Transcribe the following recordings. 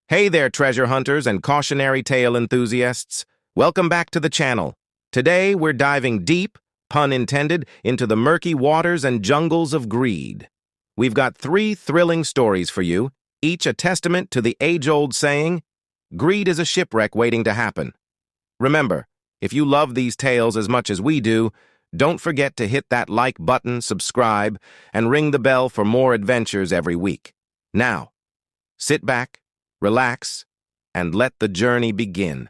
Hey there, treasure hunters and cautionary tale enthusiasts. Welcome back to the channel. Today, we're diving deep, pun intended, into the murky waters and jungles of greed. We've got 3 thrilling stories for you, each a testament to the age-old saying, greed is a shipwreck waiting to happen. Remember, if you love these tales as much as we do, don't forget to hit that like button, subscribe, and ring the bell for more adventures every week. Now, sit back, relax, and let the journey begin.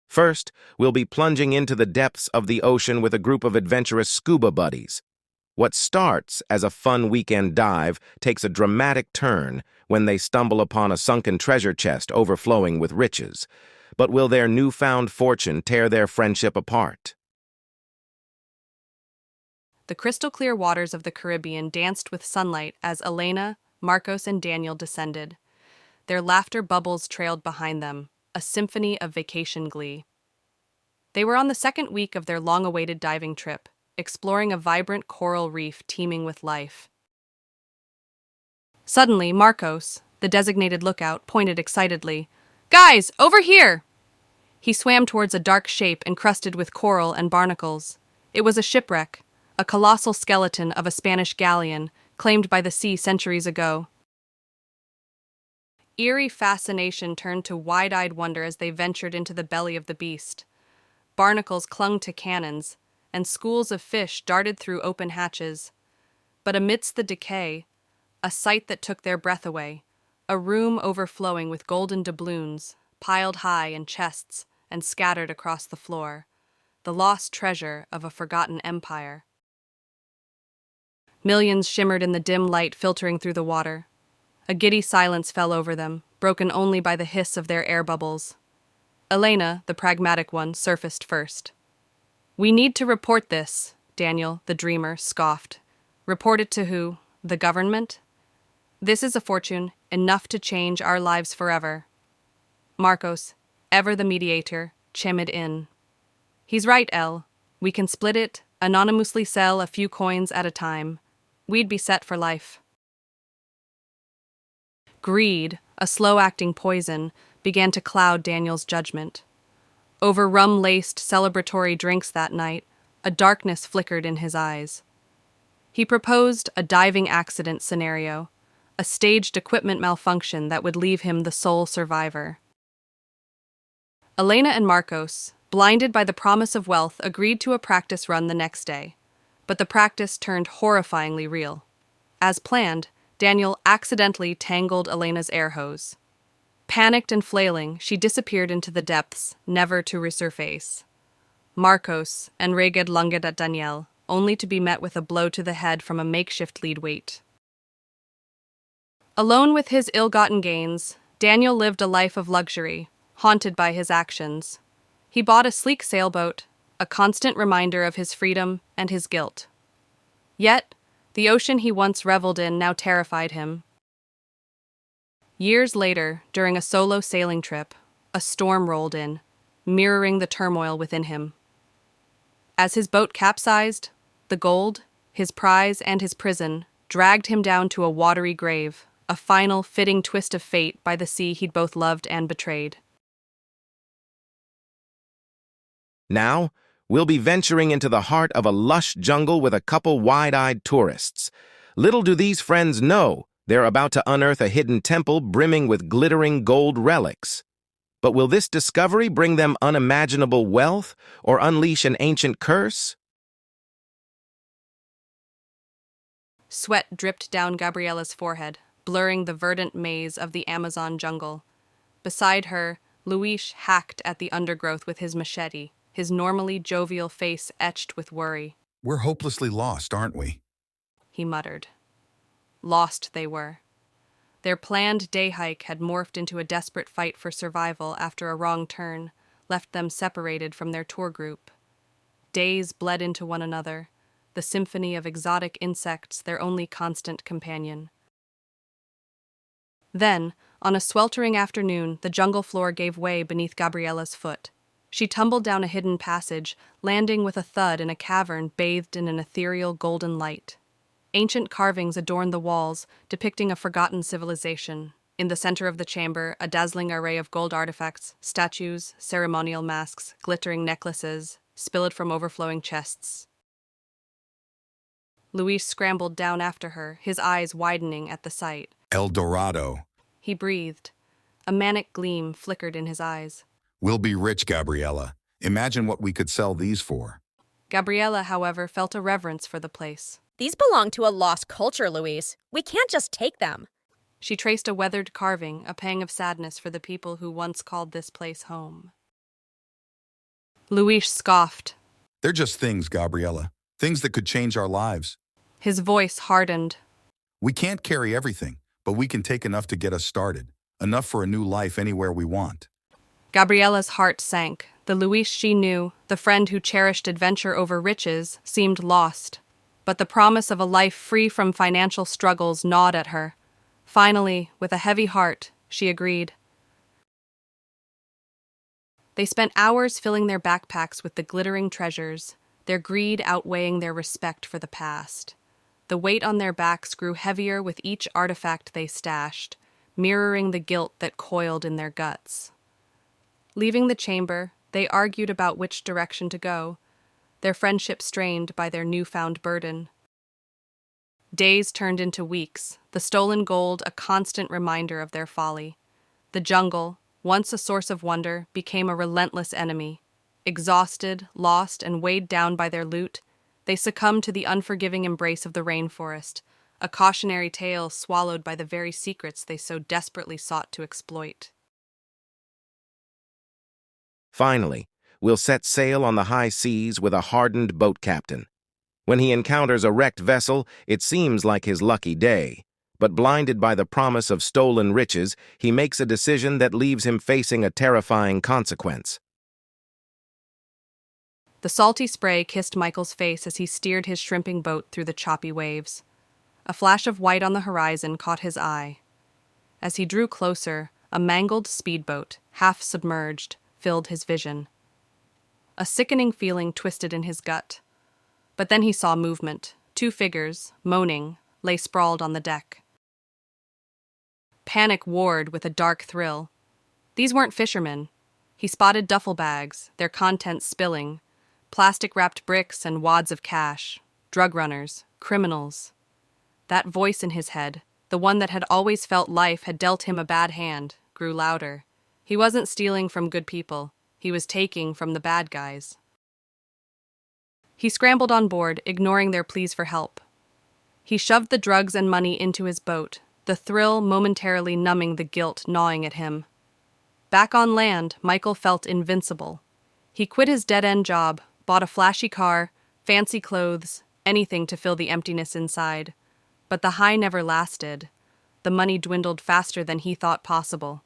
First, we'll be plunging into the depths of the ocean with a group of adventurous scuba buddies. What starts as a fun weekend dive takes a dramatic turn when they stumble upon a sunken treasure chest overflowing with riches. But will their newfound fortune tear their friendship apart? The crystal-clear waters of the Caribbean danced with sunlight as Elena, Marcos, and Daniel descended. Their laughter bubbles trailed behind them, a symphony of vacation glee. They were on the second week of their long-awaited diving trip, exploring a vibrant coral reef teeming with life. Suddenly, Marcos, the designated lookout, pointed excitedly. "Guys, over here!" He swam towards a dark shape encrusted with coral and barnacles. It was a shipwreck, a colossal skeleton of a Spanish galleon, claimed by the sea centuries ago. Eerie fascination turned to wide-eyed wonder as they ventured into the belly of the beast. Barnacles clung to cannons, and schools of fish darted through open hatches. But amidst the decay, a sight that took their breath away, a room overflowing with golden doubloons, piled high in chests and scattered across the floor, the lost treasure of a forgotten empire. Millions shimmered in the dim light filtering through the water. A giddy silence fell over them, broken only by the hiss of their air bubbles. Elena, the pragmatic one, surfaced first. "We need to report this," Daniel, the dreamer, scoffed. "Report it to who? The government? This is a fortune, enough to change our lives forever." Marcos, ever the mediator, chimed in. "He's right, El. We can split it, anonymously sell a few coins at a time. We'd be set for life." Greed, a slow-acting poison, began to cloud Daniel's judgment. Over rum-laced celebratory drinks that night, a darkness flickered in his eyes. He proposed a diving accident scenario, a staged equipment malfunction that would leave him the sole survivor. Elena and Marcos, blinded by the promise of wealth, agreed to a practice run the next day. But the practice turned horrifyingly real. As planned, Daniel accidentally tangled Elena's air hose. Panicked and flailing, she disappeared into the depths, never to resurface. Marcos enraged lunged at Daniel, only to be met with a blow to the head from a makeshift lead weight. Alone with his ill-gotten gains, Daniel lived a life of luxury, haunted by his actions. He bought a sleek sailboat, a constant reminder of his freedom and his guilt. Yet, the ocean he once reveled in now terrified him. Years later, during a solo sailing trip, a storm rolled in, mirroring the turmoil within him. As his boat capsized, the gold, his prize, and his prison dragged him down to a watery grave, a final, fitting twist of fate by the sea he'd both loved and betrayed. Now, we'll be venturing into the heart of a lush jungle with a couple wide-eyed tourists. Little do these friends know they're about to unearth a hidden temple brimming with glittering gold relics. But will this discovery bring them unimaginable wealth or unleash an ancient curse? Sweat dripped down Gabriella's forehead, blurring the verdant maze of the Amazon jungle. Beside her, Luis hacked at the undergrowth with his machete, his normally jovial face etched with worry. "We're hopelessly lost, aren't we?" He muttered. Lost they were. Their planned day hike had morphed into a desperate fight for survival after a wrong turn left them separated from their tour group. Days bled into one another, the symphony of exotic insects their only constant companion. Then, on a sweltering afternoon, the jungle floor gave way beneath Gabriella's foot. She tumbled down a hidden passage, landing with a thud in a cavern bathed in an ethereal golden light. Ancient carvings adorned the walls, depicting a forgotten civilization. In the center of the chamber, a dazzling array of gold artifacts, statues, ceremonial masks, glittering necklaces, spilled from overflowing chests. Luis scrambled down after her, his eyes widening at the sight. El Dorado. He breathed. A manic gleam flickered in his eyes. We'll be rich, Gabriella. Imagine what we could sell these for. Gabriella, however, felt a reverence for the place. These belong to a lost culture, Louise. We can't just take them. She traced a weathered carving, a pang of sadness for the people who once called this place home. Luis scoffed. They're just things, Gabriella. Things that could change our lives. His voice hardened. We can't carry everything, but we can take enough to get us started. Enough for a new life anywhere we want. Gabriella's heart sank. The Luis she knew, the friend who cherished adventure over riches, seemed lost. But the promise of a life free from financial struggles gnawed at her. Finally, with a heavy heart, she agreed. They spent hours filling their backpacks with the glittering treasures, their greed outweighing their respect for the past. The weight on their backs grew heavier with each artifact they stashed, mirroring the guilt that coiled in their guts. Leaving the chamber, they argued about which direction to go, their friendship strained by their newfound burden. Days turned into weeks, the stolen gold a constant reminder of their folly. The jungle, once a source of wonder, became a relentless enemy. Exhausted, lost, and weighed down by their loot, they succumbed to the unforgiving embrace of the rainforest, a cautionary tale swallowed by the very secrets they so desperately sought to exploit. Finally, we'll set sail on the high seas with a hardened boat captain. When he encounters a wrecked vessel, it seems like his lucky day. But blinded by the promise of stolen riches, he makes a decision that leaves him facing a terrifying consequence. The salty spray kissed Michael's face as he steered his shrimping boat through the choppy waves. A flash of white on the horizon caught his eye. As he drew closer, a mangled speedboat, half submerged, filled his vision. A sickening feeling twisted in his gut. But then he saw movement. 2 figures, moaning, lay sprawled on the deck. Panic warred with a dark thrill. These weren't fishermen. He spotted duffel bags, their contents spilling, plastic-wrapped bricks and wads of cash, drug runners, criminals. That voice in his head, the one that had always felt life had dealt him a bad hand, grew louder. He wasn't stealing from good people. He was taking from the bad guys. He scrambled on board, ignoring their pleas for help. He shoved the drugs and money into his boat, the thrill momentarily numbing the guilt gnawing at him. Back on land, Michael felt invincible. He quit his dead-end job, bought a flashy car, fancy clothes, anything to fill the emptiness inside. But the high never lasted. The money dwindled faster than he thought possible.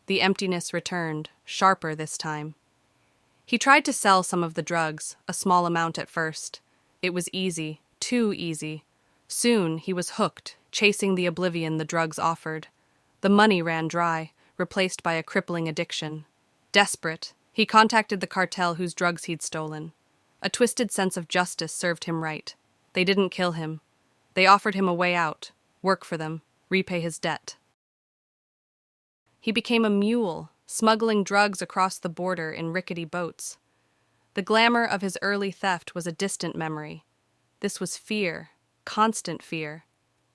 The emptiness returned, sharper this time. He tried to sell some of the drugs, a small amount at first. It was easy, too easy. Soon he was hooked, chasing the oblivion the drugs offered. The money ran dry, replaced by a crippling addiction. Desperate, he contacted the cartel whose drugs he'd stolen. A twisted sense of justice served him right. They didn't kill him. They offered him a way out, work for them, repay his debt. He became a mule, smuggling drugs across the border in rickety boats. The glamour of his early theft was a distant memory. This was fear, constant fear.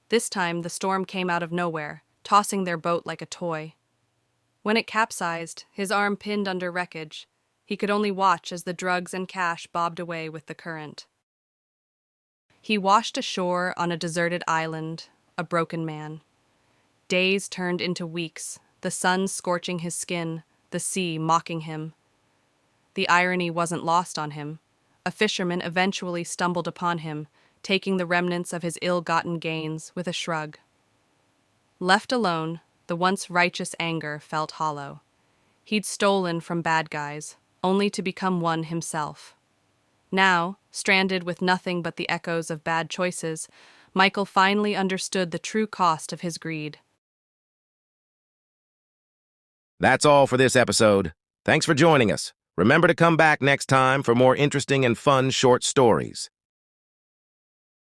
This time the storm came out of nowhere, tossing their boat like a toy. When it capsized, his arm pinned under wreckage, he could only watch as the drugs and cash bobbed away with the current. He washed ashore on a deserted island, a broken man. Days turned into weeks, the sun scorching his skin, the sea mocking him. The irony wasn't lost on him. A fisherman eventually stumbled upon him, taking the remnants of his ill-gotten gains with a shrug. Left alone, the once righteous anger felt hollow. He'd stolen from bad guys, only to become one himself. Now, stranded with nothing but the echoes of bad choices, Michael finally understood the true cost of his greed. That's all for this episode. Thanks for joining us. Remember to come back next time for more interesting and fun short stories.